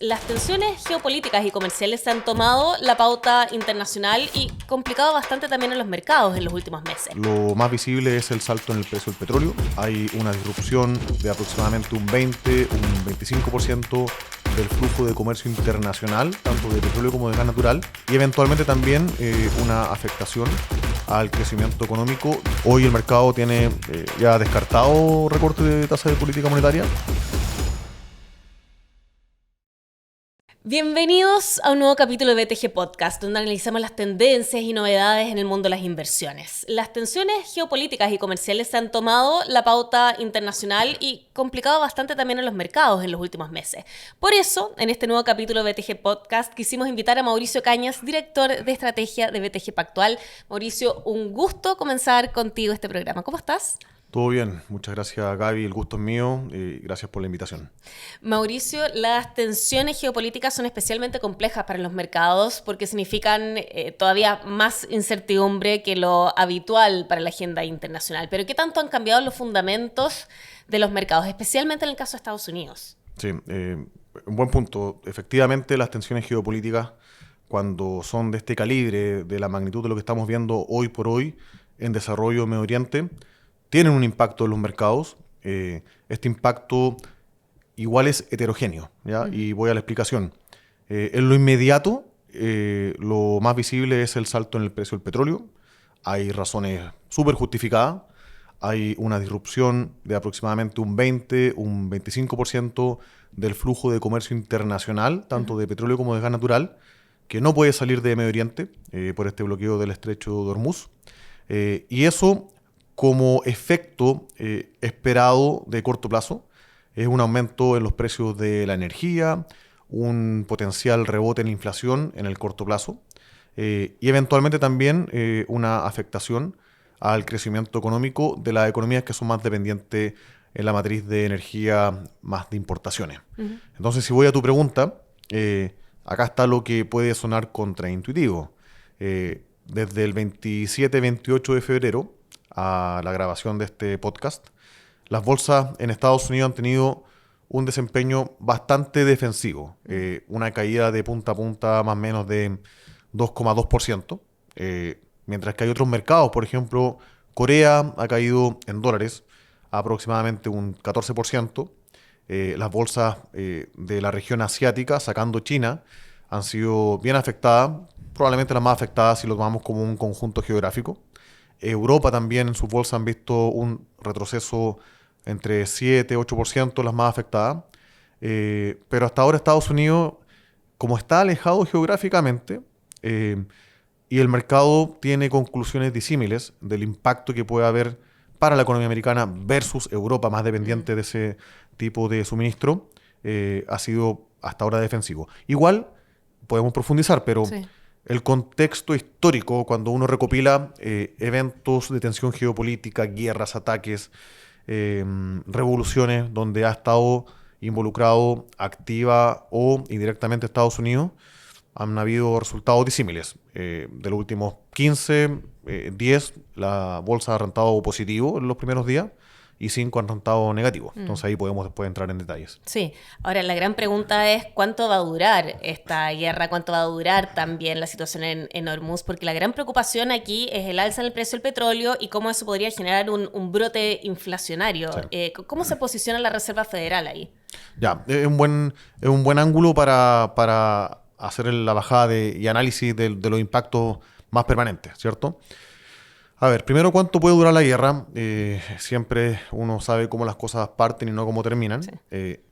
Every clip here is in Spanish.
Las tensiones geopolíticas y comerciales han tomado la pauta internacional y complicado bastante también en los mercados en los últimos meses. Lo más visible es el salto en el precio del petróleo. Hay una disrupción de aproximadamente un 25% del flujo de comercio internacional, tanto de petróleo como de gas natural, y eventualmente también una afectación al crecimiento económico. Hoy el mercado tiene ya descartado recorte de tasa de política monetaria. Bienvenidos a un nuevo capítulo de BTG Podcast, donde analizamos las tendencias y novedades en el mundo de las inversiones. Las tensiones geopolíticas y comerciales han tomado la pauta internacional y complicado bastante también en los mercados en los últimos meses. Por eso, en este nuevo capítulo de BTG Podcast, quisimos invitar a Mauricio Cañas, director de estrategia de BTG Pactual. Mauricio, un gusto comenzar contigo este programa. ¿Cómo estás? Todo bien, muchas gracias Gaby, el gusto es mío y gracias por la invitación. Mauricio, las tensiones geopolíticas son especialmente complejas para los mercados porque significan todavía más incertidumbre que lo habitual para la agenda internacional. Pero ¿qué tanto han cambiado los fundamentos de los mercados, especialmente en el caso de Estados Unidos? Sí, un buen punto. Efectivamente, las tensiones geopolíticas, cuando son de este calibre, de la magnitud de lo que estamos viendo hoy por hoy en desarrollo en Medio Oriente, tienen un impacto en los mercados. Este impacto igual es heterogéneo, ¿ya? Uh-huh. Y voy a la explicación. En lo inmediato, lo más visible es el salto en el precio del petróleo. Hay razones súper justificadas. Hay una disrupción de aproximadamente un 25% del flujo de comercio internacional, tanto de petróleo como de gas natural, que no puede salir de Medio Oriente por este bloqueo del estrecho de Hormuz. Y eso, como efecto esperado de corto plazo, es un aumento en los precios de la energía, un potencial rebote en la inflación en el corto plazo y eventualmente también una afectación al crecimiento económico de las economías que son más dependientes en la matriz de energía, más de importaciones. Uh-huh. Entonces, si voy a tu pregunta, acá está lo que puede sonar contraintuitivo. Desde el 27-28 de febrero, a la grabación de este podcast, las bolsas en Estados Unidos han tenido un desempeño bastante defensivo, una caída de punta a punta más o menos de 2,2%, mientras que hay otros mercados, por ejemplo, Corea ha caído en dólares aproximadamente un 14%, las bolsas de la región asiática, sacando China, han sido bien afectadas, probablemente las más afectadas si lo tomamos como un conjunto geográfico. Europa también en sus bolsas han visto un retroceso entre 7 y 8%, las más afectadas. Pero hasta ahora Estados Unidos, como está alejado geográficamente, y el mercado tiene conclusiones disímiles del impacto que puede haber para la economía americana versus Europa, más dependiente de ese tipo de suministro, ha sido hasta ahora defensivo. Igual podemos profundizar, pero sí. El contexto histórico, cuando uno recopila eventos de tensión geopolítica, guerras, ataques, revoluciones, donde ha estado involucrado activa o indirectamente Estados Unidos, han habido resultados disímiles. De los últimos 15, 10, la bolsa ha rentado positivo en los primeros días y 5 han rentado negativo. Entonces ahí podemos después entrar en detalles. Sí. Ahora, la gran pregunta es ¿cuánto va a durar esta guerra? ¿Cuánto va a durar también la situación en Hormuz? Porque la gran preocupación aquí es el alza en el precio del petróleo y cómo eso podría generar un brote inflacionario. Sí. ¿Cómo se posiciona la Reserva Federal ahí? Ya, es un buen ángulo para hacer la bajada y análisis de los impactos más permanentes, ¿cierto? A ver, primero, ¿cuánto puede durar la guerra? Siempre uno sabe cómo las cosas parten y no cómo terminan, sí.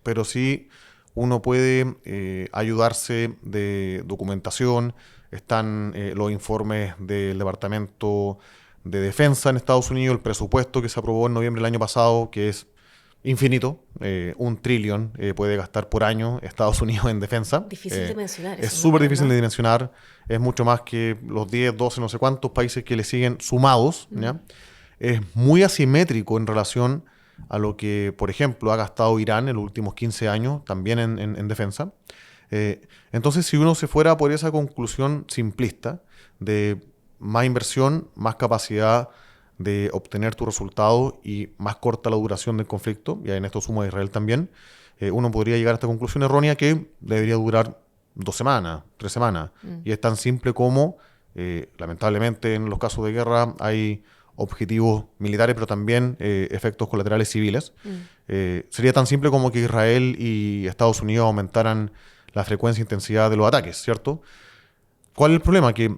Pero sí uno puede ayudarse de documentación. Están los informes del Departamento de Defensa en Estados Unidos, el presupuesto que se aprobó en noviembre del año pasado, que es infinito, 1 trillón puede gastar por año Estados Unidos en defensa. Difícil de dimensionar. Es súper difícil de dimensionar, es mucho más que los 10, 12, no sé cuántos países que le siguen sumados, ¿ya? Es muy asimétrico en relación a lo que, por ejemplo, ha gastado Irán en los últimos 15 años, también en defensa. Entonces, si uno se fuera por esa conclusión simplista de más inversión, más capacidad de obtener tu resultado y más corta la duración del conflicto, y en esto suma a Israel también, uno podría llegar a esta conclusión errónea que debería durar 2 semanas, 3 semanas. Y es tan simple como, lamentablemente en los casos de guerra hay objetivos militares, pero también efectos colaterales civiles. Sería tan simple como que Israel y Estados Unidos aumentaran la frecuencia e intensidad de los ataques, ¿cierto? ¿Cuál es el problema? Que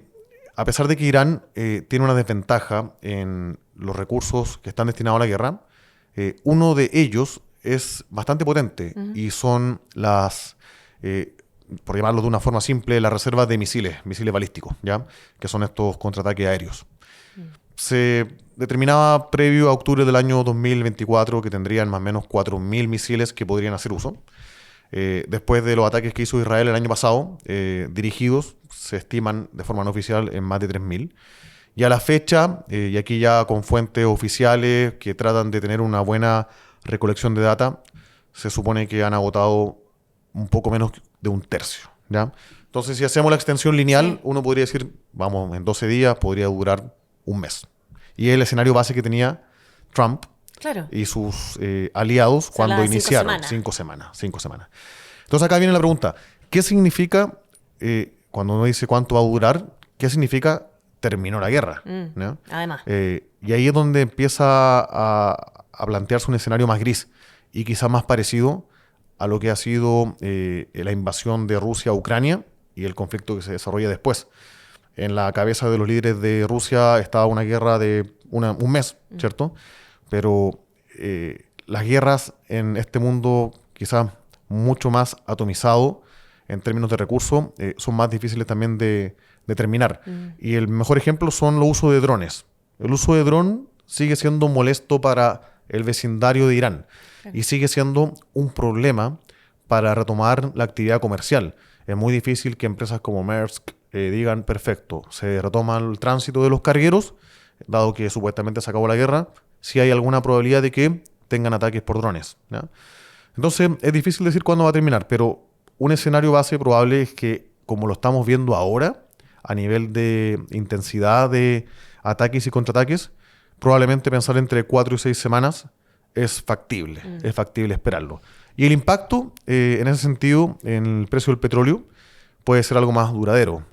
a pesar de que Irán tiene una desventaja en los recursos que están destinados a la guerra, uno de ellos es bastante potente y son las, por llamarlo de una forma simple, las reservas de misiles balísticos, ¿ya? Que son estos contraataques aéreos. Se determinaba previo a octubre del año 2024 que tendrían más o menos 4.000 misiles que podrían hacer uso. Después de los ataques que hizo Israel el año pasado, dirigidos, se estiman de forma no oficial en más de 3.000. Y a la fecha, y aquí ya con fuentes oficiales que tratan de tener una buena recolección de data, se supone que han agotado un poco menos de un tercio, ¿ya? Entonces, si hacemos la extensión lineal, uno podría decir, vamos, en 12 días podría durar un mes. Y es el escenario base que tenía Trump y sus aliados cuando iniciaron. 5 semanas. Entonces acá viene la pregunta, ¿qué significa, cuando uno dice cuánto va a durar, qué significa terminó la guerra? ¿No? Además. Y ahí es donde empieza a plantearse un escenario más gris y quizás más parecido a lo que ha sido la invasión de Rusia a Ucrania y el conflicto que se desarrolla después. En la cabeza de los líderes de Rusia estaba una guerra de un mes, ¿cierto? Pero las guerras en este mundo quizás mucho más atomizado en términos de recursos son más difíciles también de terminar. Y el mejor ejemplo son los usos de drones. El uso de dron sigue siendo molesto para el vecindario de Irán y sigue siendo un problema para retomar la actividad comercial. Es muy difícil que empresas como Maersk digan, perfecto, se retoma el tránsito de los cargueros, dado que supuestamente se acabó la guerra, si hay alguna probabilidad de que tengan ataques por drones, ¿ya? Entonces, es difícil decir cuándo va a terminar, pero un escenario base probable es que, como lo estamos viendo ahora, a nivel de intensidad de ataques y contraataques, probablemente pensar entre 4 y 6 semanas es factible esperarlo. Y el impacto, en ese sentido, en el precio del petróleo, puede ser algo más duradero,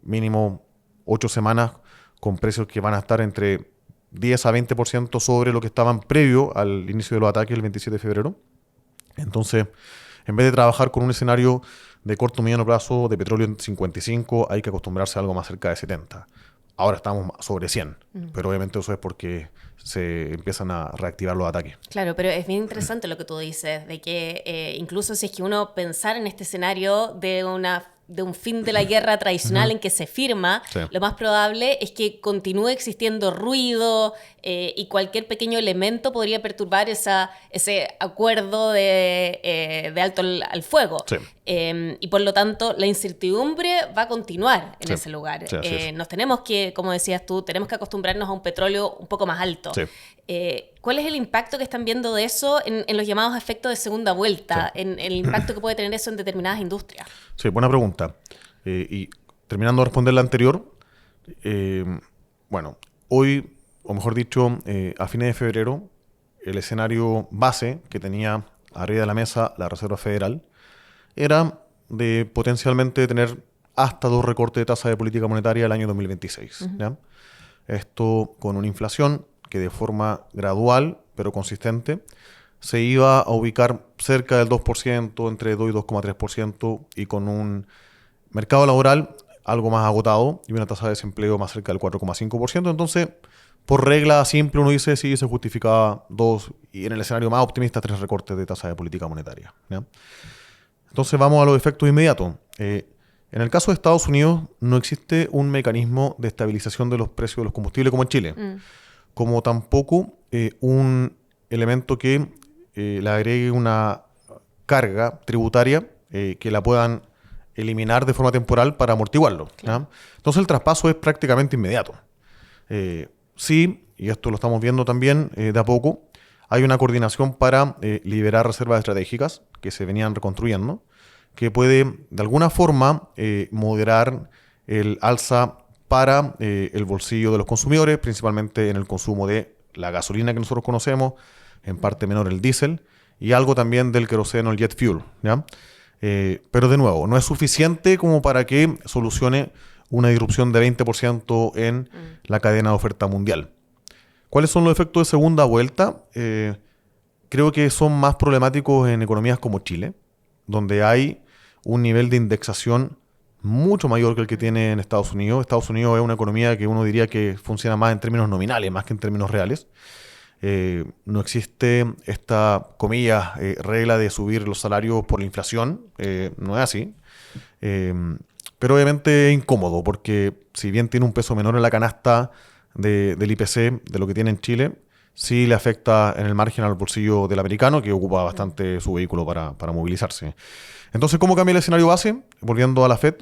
mínimo 8 semanas con precios que van a estar entre 10 a 20% sobre lo que estaban previo al inicio de los ataques el 27 de febrero. Entonces, en vez de trabajar con un escenario de corto o mediano plazo de petróleo en 55, hay que acostumbrarse a algo más cerca de 70. Ahora estamos sobre 100, pero obviamente eso es porque se empiezan a reactivar los ataques. Claro, pero es bien interesante lo que tú dices, de que incluso si es que uno pensara en este escenario de un fin de la guerra tradicional en que se firma, lo más probable es que continúe existiendo ruido y cualquier pequeño elemento podría perturbar ese acuerdo de alto al fuego. Sí. Y por lo tanto, la incertidumbre va a continuar en ese lugar. Nos tenemos que, como decías tú, tenemos que acostumbrarnos a un petróleo un poco más alto. Sí. ¿Cuál es el impacto que están viendo de eso en los llamados efectos de segunda vuelta, en el impacto que puede tener eso en determinadas industrias? Sí, buena pregunta. Y terminando de responder la anterior, bueno, hoy, o mejor dicho, a fines de febrero, el escenario base que tenía arriba de la mesa la Reserva Federal era de potencialmente tener hasta 2 recortes de tasa de política monetaria el año 2026. ¿Ya? Esto con una inflación que de forma gradual, pero consistente, se iba a ubicar cerca del 2%, entre 2 y 2,3%, y con un mercado laboral algo más agotado y una tasa de desempleo más cerca del 4,5%. Entonces, por regla simple, uno dice sí, se justificaba 2, y en el escenario más optimista 3 recortes de tasa de política monetaria. ¿Ya? Entonces vamos a los efectos inmediatos. En el caso de Estados Unidos no existe un mecanismo de estabilización de los precios de los combustibles como en Chile, como tampoco un elemento que le agregue una carga tributaria que la puedan eliminar de forma temporal para amortiguarlo. Claro. ¿Ya? Entonces el traspaso es prácticamente inmediato. Sí, y esto lo estamos viendo también de a poco, hay una coordinación para liberar reservas estratégicas que se venían reconstruyendo, que puede de alguna forma moderar el alza para el bolsillo de los consumidores, principalmente en el consumo de la gasolina que nosotros conocemos, en parte menor el diésel, y algo también del queroseno, el jet fuel, ¿ya? Pero de nuevo, no es suficiente como para que solucione una disrupción de 20% en la cadena de oferta mundial. ¿Cuáles son los efectos de segunda vuelta? Creo que son más problemáticos en economías como Chile, donde hay un nivel de indexación mucho mayor que el que tiene en Estados Unidos. Estados Unidos es una economía que uno diría que funciona más en términos nominales, más que en términos reales. No existe esta, comillas, regla de subir los salarios por la inflación. No es así. Pero obviamente es incómodo, porque si bien tiene un peso menor en la canasta del IPC, de lo que tiene en Chile, sí le afecta en el margen al bolsillo del americano, que ocupa bastante su vehículo para movilizarse. Entonces, ¿cómo cambia el escenario base? Volviendo a la Fed,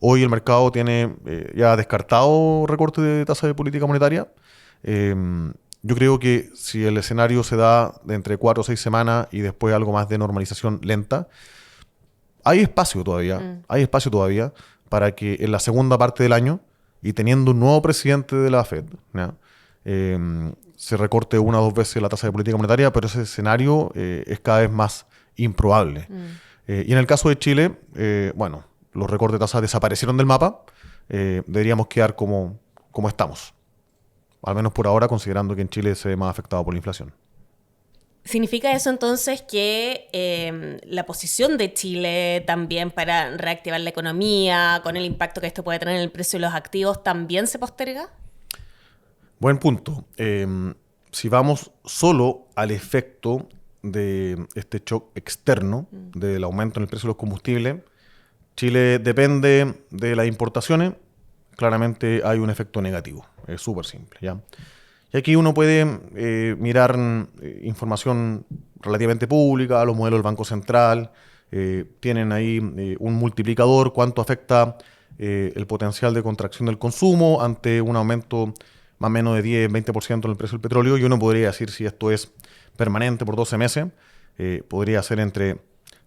hoy el mercado tiene ya descartado recorte de tasa de política monetaria. Yo creo que si el escenario se da de entre 4 o 6 semanas y después algo más de normalización lenta, hay espacio todavía para que en la segunda parte del año, y teniendo un nuevo presidente de la Fed, ¿ya? Se recorte 1 o 2 veces la tasa de política monetaria, pero ese escenario es cada vez más improbable. Y en el caso de Chile, bueno, los recortes de tasas desaparecieron del mapa, deberíamos quedar como estamos. Al menos por ahora, considerando que en Chile se ve más afectado por la inflación. ¿Significa eso entonces que la posición de Chile también para reactivar la economía, con el impacto que esto puede tener en el precio de los activos, también se posterga? Buen punto. Si vamos solo al efecto de este shock externo, del aumento en el precio de los combustibles, Chile depende de las importaciones. Claramente hay un efecto negativo. Es súper simple, ¿ya? Y aquí uno puede mirar información relativamente pública, los modelos del Banco Central, tienen ahí un multiplicador, cuánto afecta el potencial de contracción del consumo ante un aumento más o menos de 10-20% en el precio del petróleo, y uno podría decir si esto es permanente por 12 meses, podría ser entre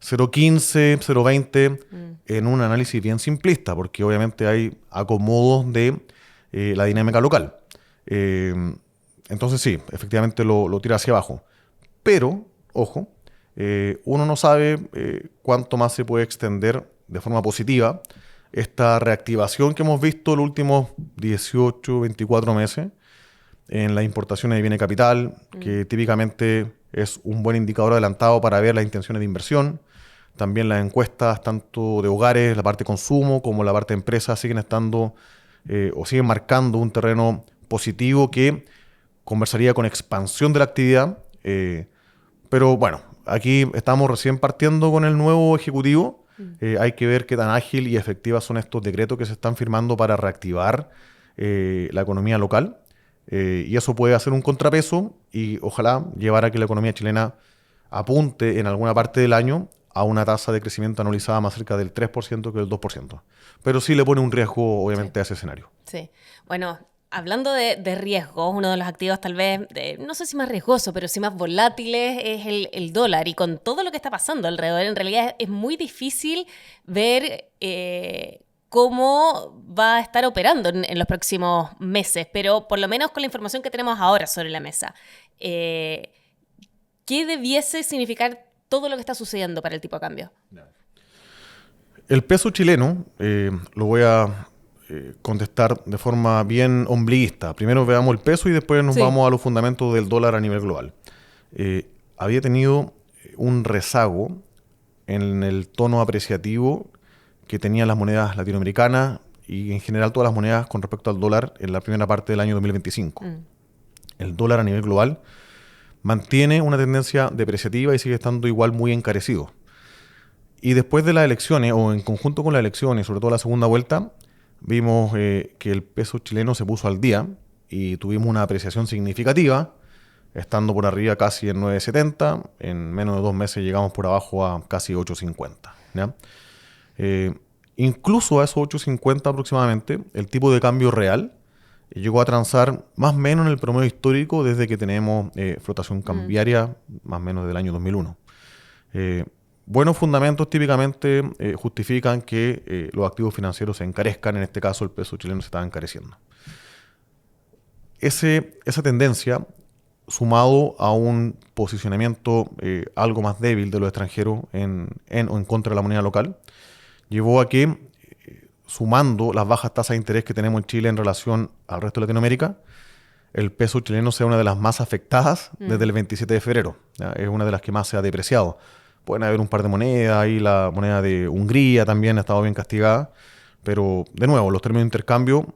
0,15, 0,20 en un análisis bien simplista, porque obviamente hay acomodos de la dinámica local. Entonces sí, efectivamente lo tira hacia abajo. Pero, ojo, uno no sabe cuánto más se puede extender de forma positiva esta reactivación que hemos visto los últimos 18, 24 meses en las importaciones de bienes de capital, que típicamente es un buen indicador adelantado para ver las intenciones de inversión. También las encuestas, tanto de hogares, la parte de consumo, como la parte de empresas, siguen estando o siguen marcando un terreno positivo que conversaría con expansión de la actividad. Pero bueno, aquí estamos recién partiendo con el nuevo ejecutivo. Hay que ver qué tan ágil y efectivas son estos decretos que se están firmando para reactivar la economía local. Y eso puede hacer un contrapeso y ojalá llevar a que la economía chilena apunte en alguna parte del año a una tasa de crecimiento anualizada más cerca del 3% que del 2%. Pero sí le pone un riesgo, obviamente, a ese escenario. Sí. Bueno, hablando de riesgos, uno de los activos tal vez, no sé si más riesgoso, pero sí más volátiles es el dólar. Y con todo lo que está pasando alrededor, en realidad es muy difícil ver cómo va a estar operando en los próximos meses. Pero por lo menos con la información que tenemos ahora sobre la mesa, ¿qué debiese significar todo lo que está sucediendo para el tipo de cambio? El peso chileno, lo voy a contestar de forma bien ombliguista. Primero veamos el peso y después nos vamos a los fundamentos del dólar a nivel global. Había tenido un rezago en el tono apreciativo que tenían las monedas latinoamericanas y en general todas las monedas con respecto al dólar en la primera parte del año 2025. El dólar a nivel global mantiene una tendencia depreciativa y sigue estando igual muy encarecido. Y después de las elecciones, o en conjunto con las elecciones, sobre todo la segunda vuelta, vimos que el peso chileno se puso al día y tuvimos una apreciación significativa, estando por arriba casi en 9.70, en menos de 2 meses llegamos por abajo a casi 8.50. ¿Ya? Incluso a esos 8.50 aproximadamente, el tipo de cambio real llegó a transar más o menos en el promedio histórico desde que tenemos flotación cambiaria, más o menos del año 2001. Buenos fundamentos típicamente justifican que los activos financieros se encarezcan. En este caso el peso chileno se estaba encareciendo. Esa tendencia sumado a un posicionamiento algo más débil de los extranjeros en o en contra de la moneda local, llevó a que, sumando las bajas tasas de interés que tenemos en Chile en relación al resto de Latinoamérica, el peso chileno sea una de las más afectadas desde el 27 de febrero. ¿Ya? Es una de las que más se ha depreciado. Pueden haber un par de monedas, ahí la moneda de Hungría también ha estado bien castigada, pero de nuevo, los términos de intercambio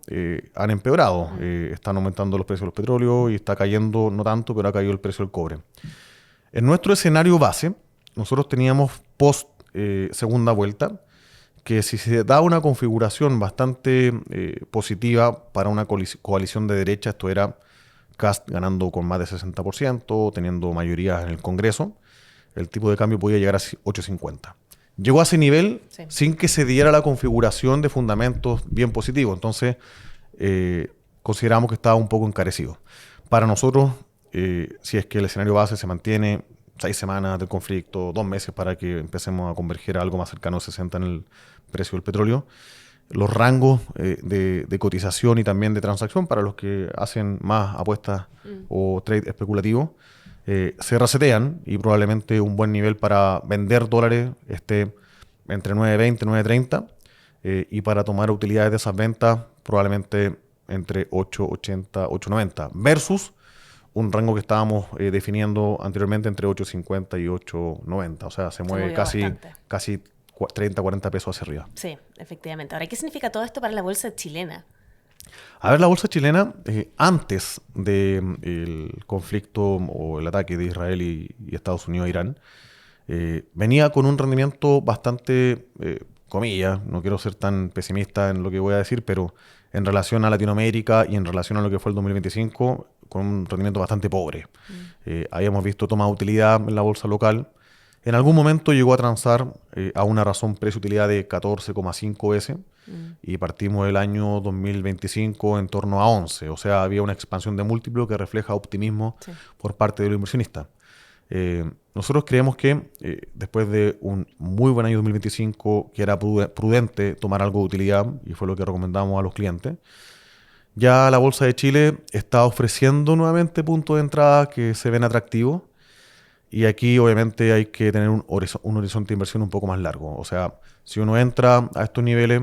han empeorado. Están aumentando los precios de los petróleos y está cayendo, no tanto, pero ha caído el precio del cobre. En nuestro escenario base, nosotros teníamos post segunda vuelta, que si se da una configuración bastante positiva para una coalición de derecha, esto era Kast ganando con más de 60%, teniendo mayoría en el Congreso, el tipo de cambio podía llegar a 8.50. Llegó a ese nivel sin que se diera la configuración de fundamentos bien positivos. Entonces, consideramos que estaba un poco encarecido. Para nosotros, si es que el escenario base se mantiene 6 semanas del conflicto, 2 meses para que empecemos a converger a algo más cercano a 60 en el precio del petróleo, los rangos de cotización y también de transacción para los que hacen más apuestas o trade especulativo se resetean y probablemente un buen nivel para vender dólares esté entre 9.20 y 9.30 y para tomar utilidades de esas ventas probablemente entre 8.80 y 8.90 versus un rango que estábamos definiendo anteriormente entre 8.50 y 8.90. O sea, se mueve casi 30, 40 pesos hacia arriba. Sí, efectivamente. Ahora, ¿qué significa todo esto para la bolsa chilena? A ver, la bolsa chilena, antes del conflicto o el ataque de Israel y Estados Unidos a Irán, venía con un rendimiento bastante, comillas, no quiero ser tan pesimista en lo que voy a decir, pero en relación a Latinoamérica y en relación a lo que fue el 2025, con un rendimiento bastante pobre. Habíamos visto toma de utilidad en la bolsa local. En algún momento llegó a transar a una razón precio-utilidad de 14,5 veces y partimos el año 2025 en torno a 11. O sea, había una expansión de múltiplo que refleja optimismo por parte de los inversionistas. Nosotros creemos que después de un muy buen año 2025, que era prudente tomar algo de utilidad, y fue lo que recomendamos a los clientes, ya la Bolsa de Chile está ofreciendo nuevamente puntos de entrada que se ven atractivos. Y aquí obviamente hay que tener un horizonte de inversión un poco más largo. O sea, si uno entra a estos niveles,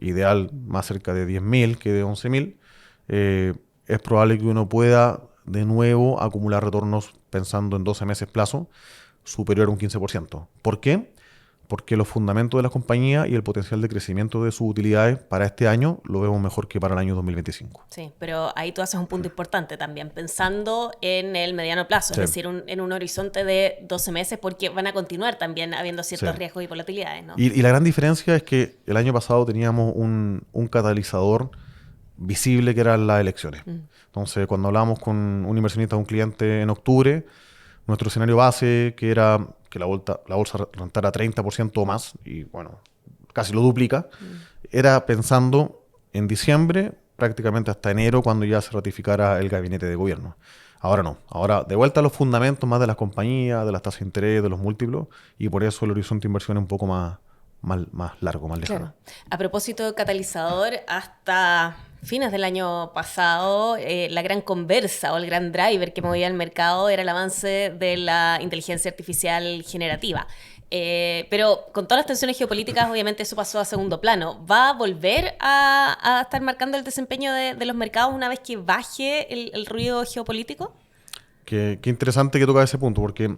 ideal más cerca de 10.000 que de 11.000, es probable que uno pueda de nuevo acumular retornos pensando en 12 meses plazo superior a un 15%. ¿Por qué? Porque los fundamentos de las compañías y el potencial de crecimiento de sus utilidades para este año lo vemos mejor que para el año 2025. Sí, pero ahí tú haces un punto importante también, pensando en el mediano plazo, es decir, en un horizonte de 12 meses, porque van a continuar también habiendo ciertos riesgos y volatilidades, ¿no? Y la gran diferencia es que el año pasado teníamos un catalizador visible que eran las elecciones. Entonces, cuando hablamos con un inversionista o un cliente en octubre, nuestro escenario base, que era que la bolsa rentara 30% o más, y bueno, casi lo duplica, era pensando en diciembre, prácticamente hasta enero, cuando ya se ratificara el gabinete de gobierno. Ahora no, ahora de vuelta a los fundamentos más de las compañías, de las tasas de interés, de los múltiplos, y por eso el horizonte de inversión es un poco más largo, más lejano. Claro. A propósito de catalizador, hasta fines del año pasado, la gran conversa o el gran driver que movía el mercado era el avance de la inteligencia artificial generativa. Pero con todas las tensiones geopolíticas, obviamente eso pasó a segundo plano. ¿Va a volver a estar marcando el desempeño de los mercados una vez que baje el ruido geopolítico? Qué interesante que toca ese punto, porque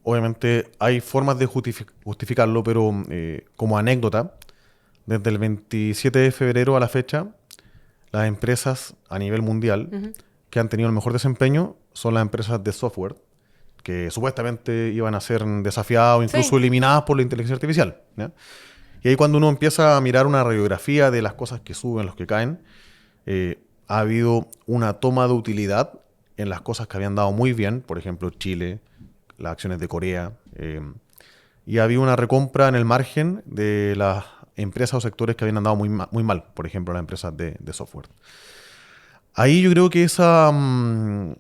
obviamente hay formas de justificarlo, pero como anécdota, desde el 27 de febrero a la fecha, las empresas a nivel mundial que han tenido el mejor desempeño son las empresas de software, que supuestamente iban a ser desafiadas o incluso eliminadas por la inteligencia artificial, ¿ya? Y ahí cuando uno empieza a mirar una radiografía de las cosas que suben, los que caen, ha habido una toma de utilidad en las cosas que habían dado muy bien, por ejemplo Chile, las acciones de Corea, y había una recompra en el margen de las empresas o sectores que habían andado muy mal, por ejemplo las empresas de software. Ahí yo creo que ese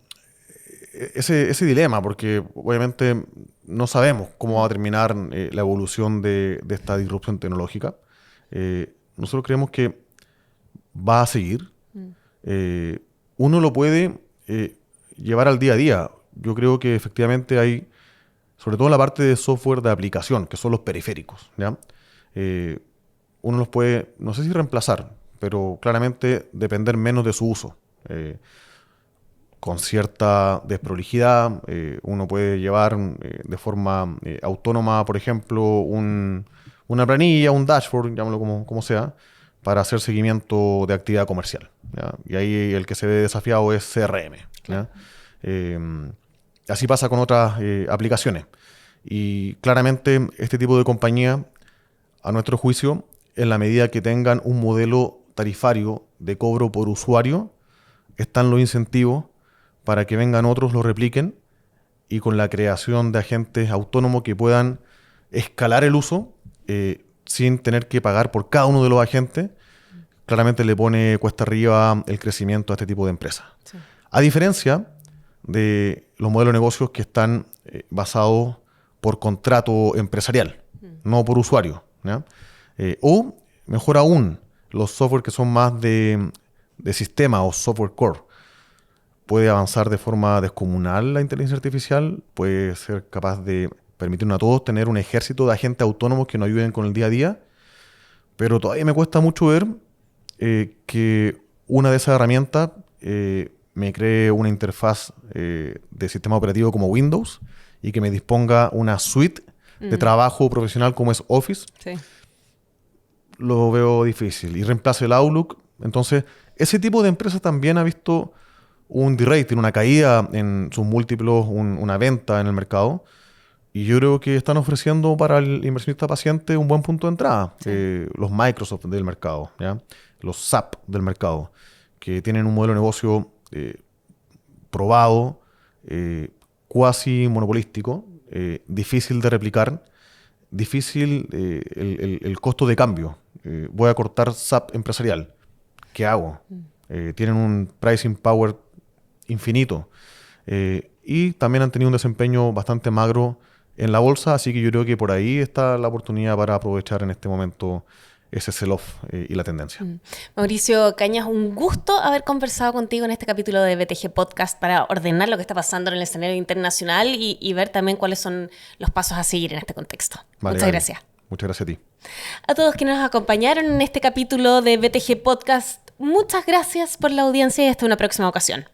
dilema, porque obviamente no sabemos cómo va a terminar la evolución de esta disrupción tecnológica. Nosotros creemos que va a seguir. Uno lo puede llevar al día a día. Yo creo que efectivamente hay, sobre todo en la parte de software de aplicación, que son los periféricos, ¿ya? Uno los puede, no sé si reemplazar, pero claramente depender menos de su uso. Con cierta desprolijidad, uno puede llevar de forma autónoma, por ejemplo, una planilla, un dashboard, llámalo como sea, para hacer seguimiento de actividad comercial, ¿ya? Y ahí el que se ve desafiado es CRM, ¿ya? Así pasa con otras aplicaciones. Y claramente este tipo de compañía, a nuestro juicio, en la medida que tengan un modelo tarifario de cobro por usuario, están los incentivos para que vengan otros, lo repliquen, y con la creación de agentes autónomos que puedan escalar el uso sin tener que pagar por cada uno de los agentes, claramente le pone cuesta arriba el crecimiento a este tipo de empresas. Sí. A diferencia de los modelos de negocios que están basados por contrato empresarial, no por usuario, ¿ya? O, mejor aún, los software que son más de sistema o software core. Puede avanzar de forma descomunal la inteligencia artificial, puede ser capaz de permitirnos a todos tener un ejército de agentes autónomos que nos ayuden con el día a día, pero todavía me cuesta mucho ver que una de esas herramientas me cree una interfaz de sistema operativo como Windows y que me disponga una suite de trabajo profesional como es Office. Sí. Lo veo difícil. Y reemplace el Outlook. Entonces, ese tipo de empresas también ha visto un derating, una caída en sus múltiplos, una venta en el mercado. Y yo creo que están ofreciendo para el inversionista paciente un buen punto de entrada. Sí. Los Microsoft del mercado, ¿ya? Los SAP del mercado, que tienen un modelo de negocio probado, cuasi monopolístico, difícil de replicar, difícil el costo de cambio. Voy a cortar SAP empresarial. ¿Qué hago? Tienen un pricing power infinito. Y también han tenido un desempeño bastante magro en la bolsa, así que yo creo que por ahí está la oportunidad para aprovechar en este momento ese sell-off y la tendencia. Mauricio Cañas, un gusto haber conversado contigo en este capítulo de BTG Podcast para ordenar lo que está pasando en el escenario internacional y ver también cuáles son los pasos a seguir en este contexto. Vale, Muchas gracias. Muchas gracias a ti. A todos quienes nos acompañaron en este capítulo de BTG Podcast, muchas gracias por la audiencia y hasta una próxima ocasión.